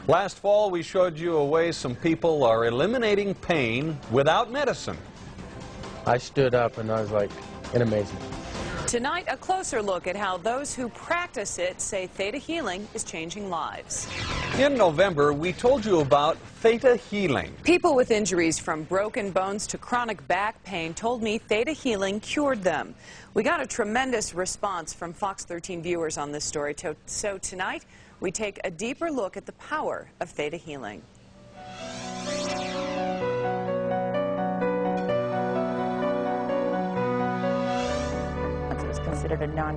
Last fall, we showed you a way some people are eliminating pain without medicine. I stood up and I was like in amazement. Tonight, a closer look at how those who practice it say Theta Healing is changing lives. In November, we told you about Theta Healing. People with injuries from broken bones to chronic back pain told me Theta Healing cured them. We got a tremendous response from Fox 13 viewers on this story, so tonight we take a deeper look at the power of Theta Healing.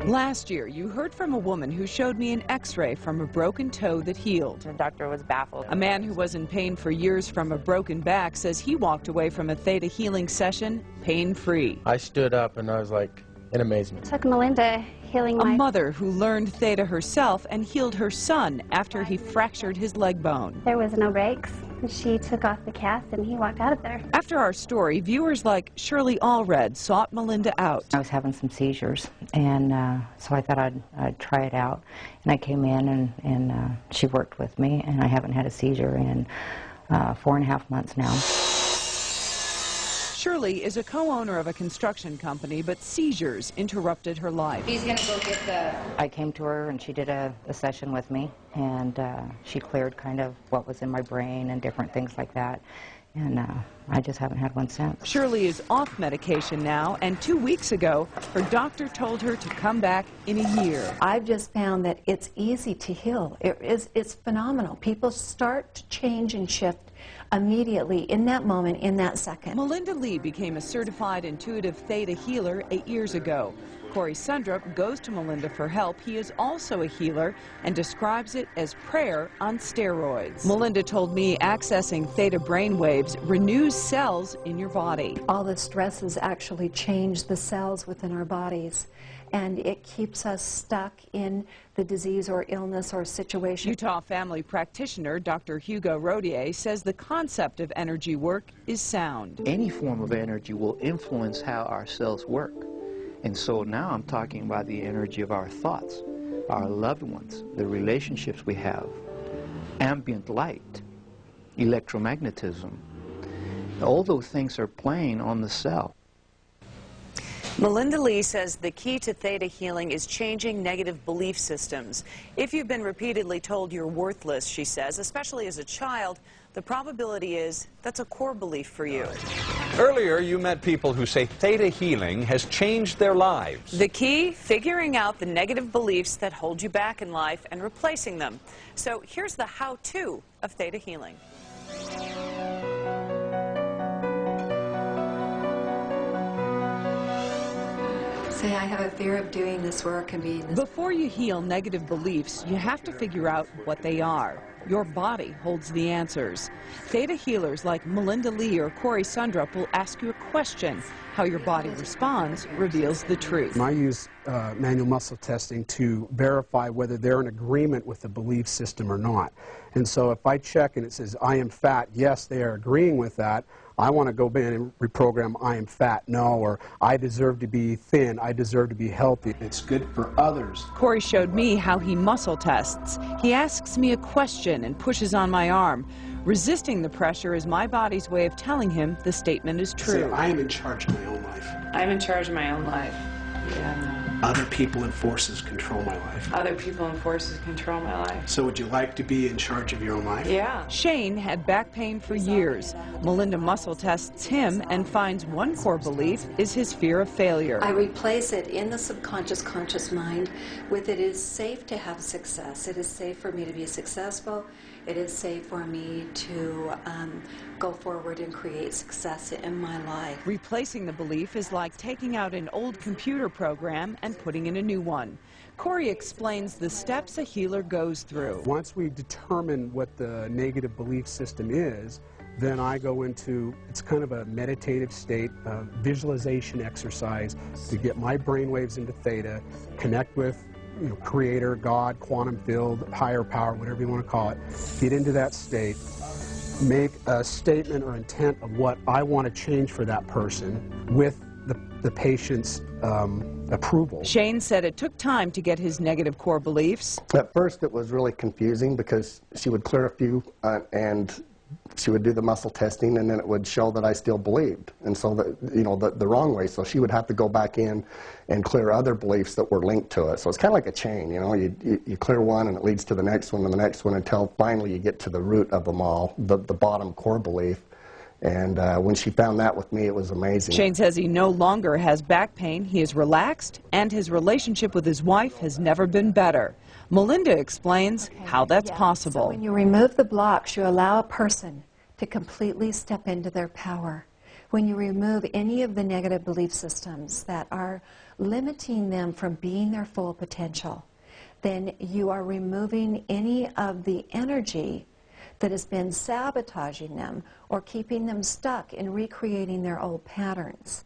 Last year, you heard from a woman who showed me an x-ray from a broken toe that healed. The doctor was baffled. A man who was in pain for years from a broken back says he walked away from a Theta Healing session pain-free. I stood up and I was like in amazement. Took Melinda healing A mother who learned Theta herself and healed her son after he fractured his leg bone. There was no breaks. She took off the cast and he walked out of there. After our story, viewers like SHIRLEY ALLRED sought Melinda out. I was having some seizures, and so I thought I'd try it out. And I came in, and she worked with me, and I haven't had a seizure in 4.5 months now. SHIRLEY is a co-owner of a construction company, but seizures interrupted her life. He's going to go get the... I came to her, and she did a session with me, and she cleared kind of what was in my brain and different things like that. And I just haven't had one since. SHIRLEY is off medication now, and 2 weeks ago, her doctor told her to come back in a year. I've just found that it's easy to heal. It's phenomenal. People start to change and shift immediately in that moment, in that second. Melinda Lee became a certified intuitive Theta healer 8 years ago. SONDRUP goes to Melinda for help. He is also a healer and describes it as prayer on steroids. Melinda told me accessing Theta brainwaves renews cells in your body. All the stresses actually change the cells within our bodies, and it keeps us stuck in the disease or illness or situation. Utah family practitioner Dr. Hugo Rodier says the concept of energy work is sound. Any form of energy will influence how our cells work. And so now I'm talking about the energy of our thoughts, our loved ones, the relationships we have, ambient light, electromagnetism. All those things are playing on the cell. Melinda Lee says the key to Theta Healing is changing negative belief systems. If you've been repeatedly told you're worthless, she says, especially as a child, the probability is that's a core belief for you. Earlier, you met people who say Theta Healing has changed their lives. The key, figuring out the negative beliefs that hold you back in life and replacing them. So here's the how-to of Theta Healing. Say, I have a fear of doing this work and being this. Before you heal negative beliefs, you have to figure out what they are. Your body holds the answers. Theta healers like Melinda Lee or SONDRUP will ask you a question. How your body responds reveals the truth. I use manual muscle testing to verify whether they're in agreement with the belief system or not. And so if I check and it says, I am fat, yes, they are agreeing with that. I want to go in and reprogram, I am fat, no, or I deserve to be thin, I deserve to be healthy. It's good for others. Corey showed me how he muscle tests. He asks me a question and pushes on my arm. Resisting the pressure is my body's way of telling him the statement is true. Say, I am in charge of my own life. I'm in charge of my own life. Yeah. Other people and forces control my life. Other people and forces control my life. So would you like to be in charge of your own life? Yeah. Shane had back pain for years. Melinda muscle tests him and finds one core belief is his fear of failure. I replace it in the subconscious conscious mind with it is safe to have success. It is safe for me to be successful. It is safe for me to go forward and create success in my life. Replacing the belief is like taking out an old computer program and putting in a new one. Corey explains the steps a healer goes through. Once we determine what the negative belief system is, then I go into, it's kind of a meditative state, a visualization exercise to get my brainwaves into theta, connect with Creator, God, quantum field, higher power, whatever you want to call it, get into that state, make a statement or intent of what I want to change for that person with the patient's approval. Shane said it took time to get his negative core beliefs. At first it was really confusing because she would clear a few and she would do the muscle testing, and then it would show that I still believed, and so that, you know, the wrong way. So she would have to go back in and clear other beliefs that were linked to it. So it's kind of like a chain, you know. You clear one and it leads to the next one and the next one until finally you get to the root of them all, the bottom core belief. And when she found that with me, it was amazing. Shane says he no longer has back pain. He is relaxed, and his relationship with his wife has never been better. Melinda explains how that's possible. So when you remove the blocks, you allow a person to completely step into their power. When you remove any of the negative belief systems that are limiting them from being their full potential, then you are removing any of the energy that has been sabotaging them or keeping them stuck in recreating their old patterns.